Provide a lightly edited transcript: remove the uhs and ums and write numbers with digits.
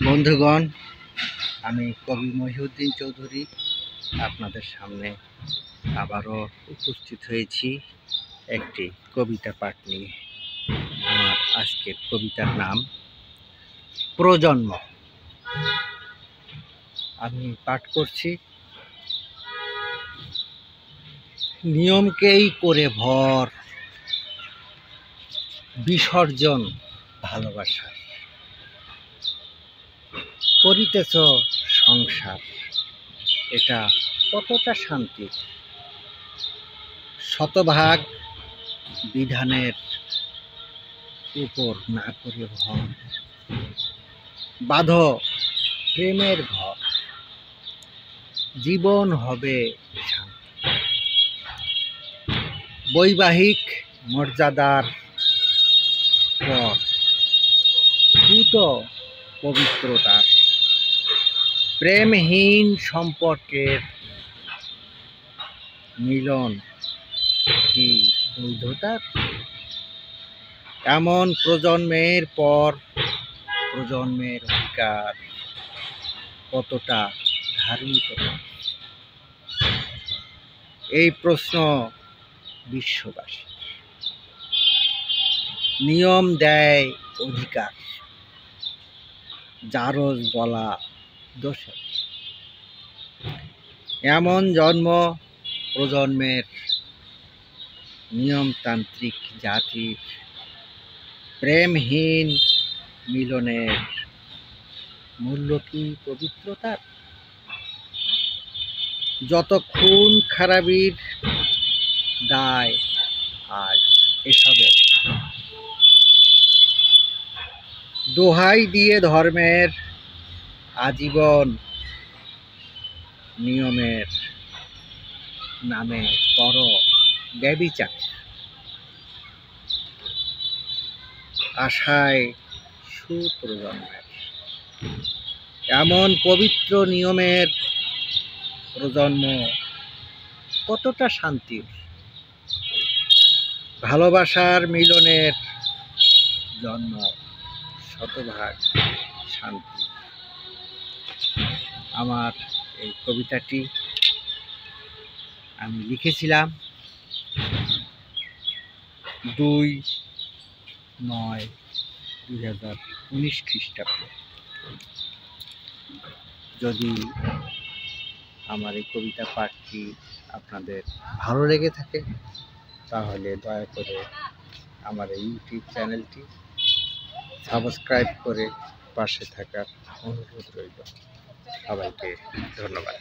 বন্ধুগণ, আমি কবি মহিউদ্দিন চৌধুরী আপনাদের সামনে আবারও উপস্থিত হয়েছি একটি কবিতা পাঠ নিয়ে। আমার আজকের কবিতার নাম প্রজন্ম। আমি পাঠ করছি। নিয়মকেই করে ভর, বিসর্জন ভালোবাসার, করিতেছ সংসার, এটা কতটা শান্তি। শতভাগ বিধানের উপর না করে ভর, বাঁধ প্রেমের ঘর, জীবন হবে শান্তি। বৈবাহিক মর্যাদার পর দ্রুত পবিত্রতার, প্রেমহীন সম্পর্কের মিলন কি বৈধতার? এমন প্রজন্মের পর প্রজন্মের অধিকার কতটা ধার্মিকতা? এই প্রশ্ন বিশ্ববাসী। নিয়ম দেয় অধিকার, জারজ বলা দোষের। এমন জন্ম প্রজন্মের নিয়মতান্ত্রিক জাতির, প্রেমহীন মিলনের মূল্য কি পবিত্রতার? যত খুন খারাপির দায় আজ এসবের, দোহাই দিয়ে ধর্মের আজীবন নিয়মের নামে কর ব্যভিচার। আশায় সুপ্রজন্মের এমন পবিত্র নিয়মের প্রজন্ম কতটা শান্তির। ভালোবাসার মিলনের জন্ম শতভাগ শান্তি। আমার এই কবিতাটি আমি লিখেছিলাম 2/9/2019 খ্রিস্টাব্দে। যদি আমার এই কবিতা পাঠটি আপনাদের ভালো লেগে থাকে তাহলে দয়া করে আমার এই ইউটিউব চ্যানেলটি সাবস্ক্রাইব করে পাশে থাকার অনুরোধ রইল। সবাইকে ধন্যবাদ।